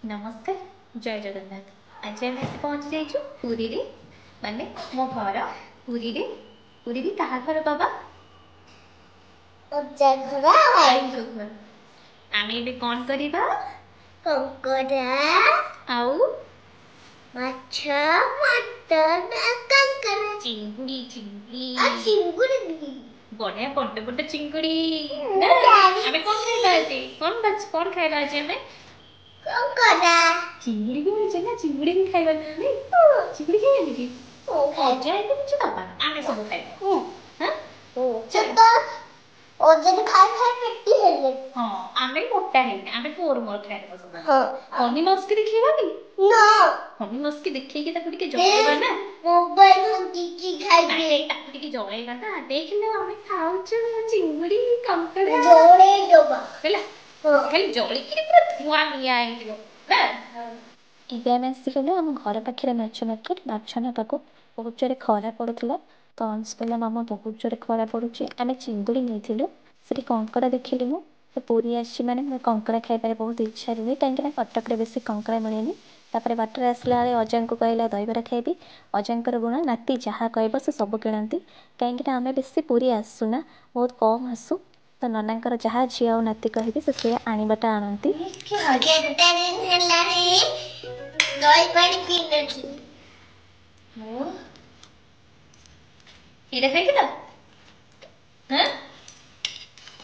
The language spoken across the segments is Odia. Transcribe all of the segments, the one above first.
नमस्कार जय जगन्नाथ आज आम आसी पहुँची जाइछु पुरी रे माने मो घर पुरी रे कहा घर बाबा घर आईचो घर आमे एबे कोन करिबा कंकड़ा आउ माछ मटन कंकड़ा चिंगुड़ी चिंगुड़ी चिंगुड़ी बढ़िया बड़े बड़े चिंगुड़ी ना आमे कोन खाइबा आज कोन खाइबा आज आमे कंकड़ा चिंगुड़ी भी मिलছে না চিংড়ি भी খাইবা না চিংড়ি খাইবা নাকি মজা এতে কিছু দবা আমি সব খাইবা হ্যাঁ চল ওজন খাই খাই পেটি হেলে ହଁ ଆମେ ମୋଟା ହେଇନି ଆମେ ତୋର ମୋର ଖାଇବା ସବୁ ହଁ ହନି ମସ୍କି ଦେଖେଇବା କି ନା ହନି ମସ୍କି ଦେଖେଇକି ତାକୁ ଟିକେ ଜଳେଇବା ନା ମୋବାଇଲ ଟିକି ଖାଇବେ ତାକୁ ଟିକେ ଜଳେଇବା ନା ଦେଖିଲେ ଆମେ ଖାଉଛୁ ଚିଙ୍ଗୁଡ଼ି କଙ୍କଡ଼ା ଜଳେଇ ଦବା ହେଲା ଖାଲି ଜଳିକିରି ପୁରା ଧୂଆଁ ନିଆଁ ହେଇଯିବ ନା ଏବେ ଆମେ ଆସିଗଲୁ ଆମ ଘର ପାଖରେ ମାଛ ମାର୍କେଟ ମାଛ ନେବାକୁ ବହୁତ ଜୋରେ ଖରା ପଡ଼ୁଥିଲା ତ ଅଂଶ କହିଲା ମାମା ବହୁତ ଜୋରେ ଖରା ପଡ଼ୁଛି ଆମେ ଚିଙ୍ଗୁଡ଼ି ନେଇଥିଲୁ ସେଠି କଙ୍କଡ଼ା ଦେଖିଲି ମୁଁ ତ ପୁରୀ ଆସିଛି ମାନେ ମୁଁ କଙ୍କଡ଼ା ଖାଇବାରେ ବହୁତ ଇଚ୍ଛା ରୁହେ କାହିଁକିନା କଟକରେ ବେଶୀ କଙ୍କଡ଼ା ମିଳେନି ତାପରେ ବାଟରେ ଆସିଲା ବେଳେ ଅଜାଙ୍କୁ କହିଲା ଦହିବରା ଖାଇବି ଅଜାଙ୍କର ଗୁଣ ନାତି ଯାହା କହିବ ସେ ସବୁ କିଣନ୍ତି କାହିଁକିନା ଆମେ ବେଶୀ ପୁରୀ ଆସୁନା ବହୁତ କମ୍ ଆସୁ ତ ନନାଙ୍କର ଯାହା ଝିଅ ଆଉ ନାତି କହିବେ ସେ ସେଇଆ ଆଣିବାଟା ଆଣନ୍ତି ଦହି ପାଣି ପିଇନଥିଲି ମୁଁ ଏଇଟା ଖାଇଥିଲ ହଁ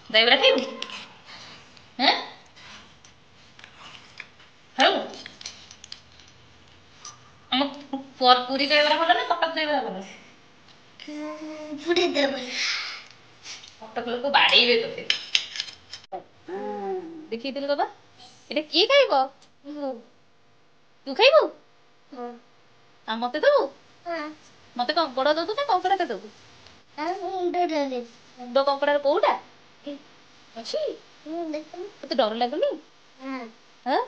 ଦହିବରା ଖାଇବୁ ହଁ ହଉ ଆମ ପୁରୀ ଦହିବରା ଭଲ ନା କଟକ ଦହିବରା ଭଲ ପୁରୀ ଦେବ କଟକ ଲୋକ ବାଡ଼େଇବେ ତୋତେ ଦେଖେଇଥିଲୁ ବାବା ଏଇଟା କିଏ ଖାଇବ ତୁ ଖାଇବୁ ଆଉ ମତେ ଦବୁ ମତେ କଙ୍କଡ଼ା ଦବୁ ନା କଙ୍କଡ଼ା ଦେବୁ ମୁଣ୍ଡ କଙ୍କଡ଼ାର କୋଉଟା ଅଛି ତତେ ଡର ଲାଗୁନି ହଁ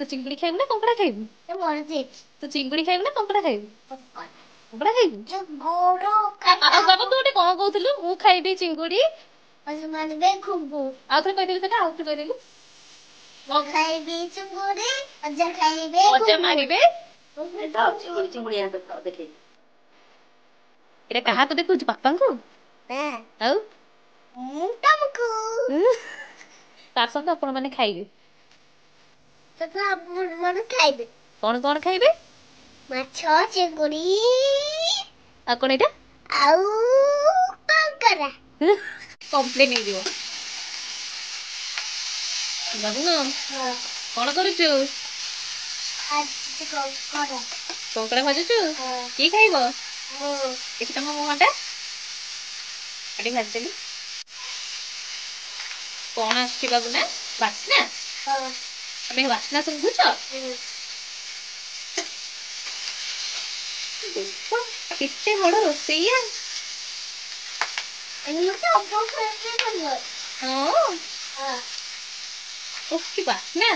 ତୁ ଚିଙ୍ଗୁଡ଼ି ଖାଇବୁ ନା କଙ୍କଡ଼ା ଖାଇବୁ ତୁ ଚିଙ୍ଗୁଡ଼ି ଖାଇବୁ ନା କଙ୍କଡ଼ା ଖାଇବୁ କଙ୍କଡ଼ା ଖାଇବୁ ଆଉ ବାବା ତୁ ଗୋଟେ କ'ଣ କହୁଥିଲୁ ମୁଁ ଖାଇବି ଚିଙ୍ଗୁଡ଼ି ଆଉ ଥରେ କହିଦେଲୁ ସେଟା ଆଉ ଥରେ କହିଦେଲୁ ଖାଇବି ଚିଙ୍ଗୁଡ଼ି ଅଜା ଖାଇବେ ଅଜା ମାରିବେ ଏଇଟା କାହାକୁ ଦେଖଉଛୁ ବାପାଙ୍କୁ ଆଉ ତମକୁ ତା ସହିତ ଆପଣ ମାନେ ଖାଇବେ ଆପଣ ଖାଇବେ କ'ଣ କ'ଣ ଖାଇବେ ମାଛ ଚିଙ୍ଗୁଡ଼ି ଆଉ କ'ଣ ଏଇଟା ଆଉ କଙ୍କଡ଼ା କମ୍ପ୍ଲେନ୍ ହେଇଯିବ ବାବୁନ କ'ଣ କରୁଛୁ କଙ୍କଡ଼ା ଭାଜୁଛୁ କିଏ ଖାଇବ ଦେଖି ତମ ମୁହଁଟା ଟିକେ ଭାଜିଦେଲି କ'ଣ ଆସୁଛି ବାବୁନା ବାସ୍ନା ତମେ ବାସ୍ନା ଶୁଙ୍ଘୁଛ କେତେ ବଡ଼ ରୋଷେଇଆ ହଁ ଓଃ କି ବାସ୍ନା